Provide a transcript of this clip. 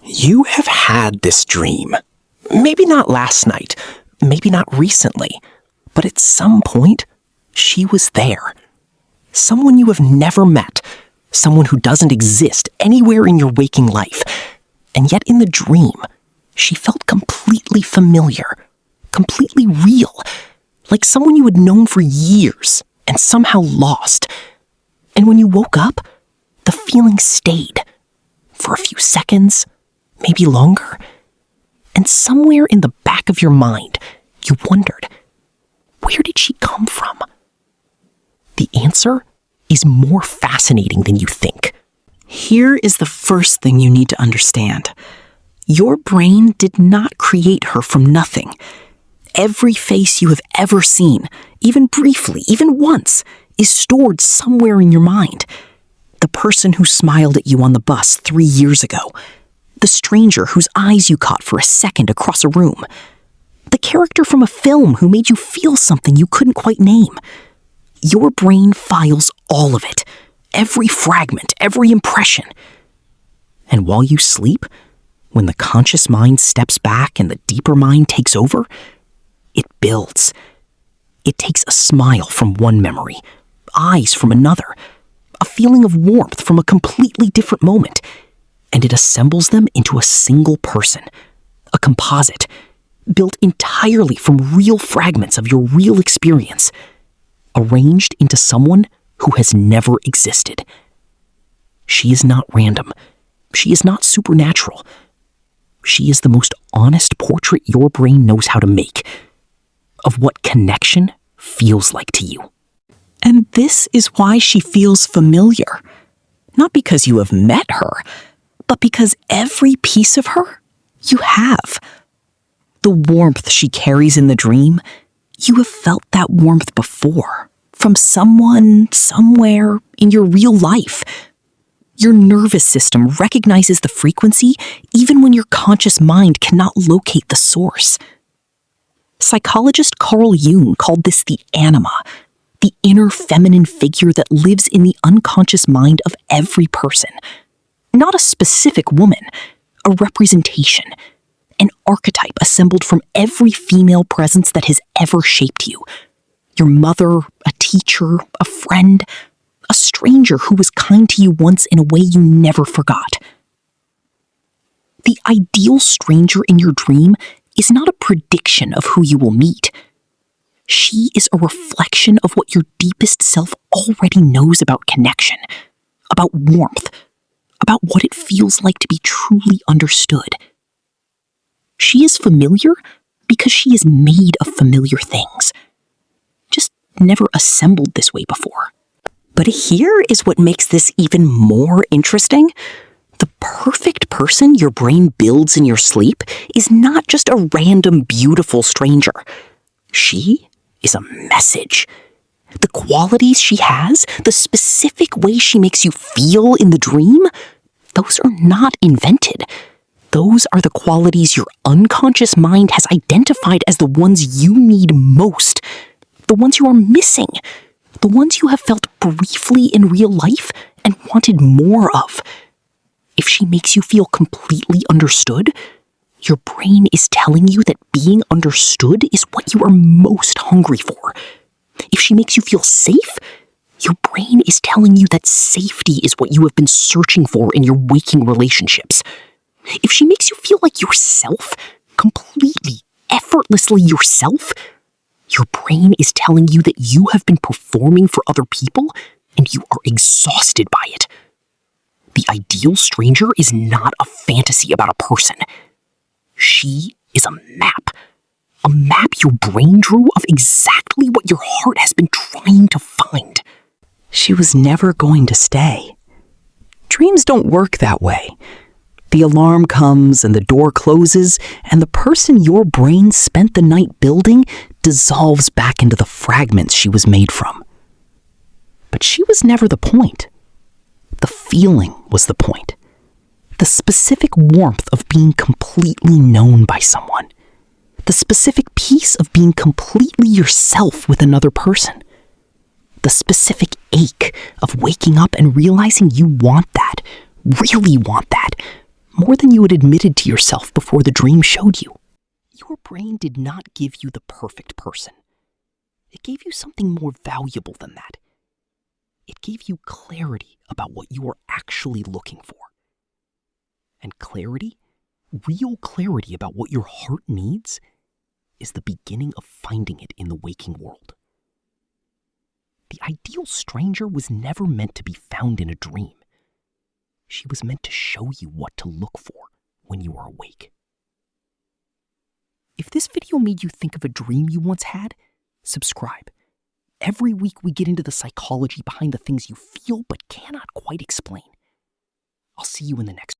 You have had this dream. Maybe not last night, maybe not recently, but at some point, she was there. Someone you have never met, someone who doesn't exist anywhere in your waking life. And yet in the dream, she felt completely familiar, completely real, like someone you had known for years and somehow lost. And when you woke up, the feeling stayed for a few seconds, maybe longer. And somewhere in the back of your mind, you wondered, where did she come from? The answer is more fascinating than you think. Here is the first thing you need to understand. Your brain did not create her from nothing. Every face you have ever seen, even briefly, even once, is stored somewhere in your mind. The person who smiled at you on the bus 3 years ago. The stranger whose eyes you caught for a second across a room. The character from a film who made you feel something you couldn't quite name. Your brain files all of it. Every fragment, every impression. And while you sleep, when the conscious mind steps back and the deeper mind takes over, it builds. It takes a smile from one memory, eyes from another, a feeling of warmth from a completely different moment, and it assembles them into a single person, a composite, built entirely from real fragments of your real experience, arranged into someone who has never existed. She is not random. She is not supernatural. She is the most honest portrait your brain knows how to make of what connection feels like to you. And this is why she feels familiar. Not because you have met her, but because every piece of her you have. The warmth she carries in the dream, you have felt that warmth before, from someone, somewhere, in your real life. Your nervous system recognizes the frequency even when your conscious mind cannot locate the source. Psychologist Carl Jung called this the anima, the inner feminine figure that lives in the unconscious mind of every person. Not a specific woman, a representation, an archetype assembled from every female presence that has ever shaped you. Your mother, a teacher, a friend, a stranger who was kind to you once in a way you never forgot. The ideal stranger in your dream is not a prediction of who you will meet. She is a reflection of what your deepest self already knows about connection, about warmth, about what it feels like to be truly understood. She is familiar because she is made of familiar things, just never assembled this way before. But here is what makes this even more interesting. The perfect person your brain builds in your sleep is not just a random beautiful stranger. She is a message. The qualities she has, the specific way she makes you feel in the dream, those are not invented. Those are the qualities your unconscious mind has identified as the ones you need most, the ones you are missing, the ones you have felt briefly in real life and wanted more of. If she makes you feel completely understood, your brain is telling you that being understood is what you are most hungry for. If she makes you feel safe, your brain is telling you that safety is what you have been searching for in your waking relationships. If she makes you feel like yourself, completely, effortlessly yourself, your brain is telling you that you have been performing for other people and you are exhausted by it. The ideal stranger is not a fantasy about a person. She is a map your brain drew of exactly what your heart has been trying to find. She was never going to stay. Dreams don't work that way. The alarm comes and the door closes, and the person your brain spent the night building dissolves back into the fragments she was made from. But she was never the point. The feeling was the point. The specific warmth of being completely known by someone. The specific piece of being completely yourself with another person. The specific ache of waking up and realizing you want that, really want that, more than you had admitted to yourself before the dream showed you. Your brain did not give you the perfect person. It gave you something more valuable than that. It gave you clarity about what you were actually looking for. And clarity, real clarity about what your heart needs, is the beginning of finding it in the waking world. The ideal stranger was never meant to be found in a dream. She was meant to show you what to look for when you are awake. If this video made you think of a dream you once had, subscribe. Every week we get into the psychology behind the things you feel but cannot quite explain. I'll see you in the next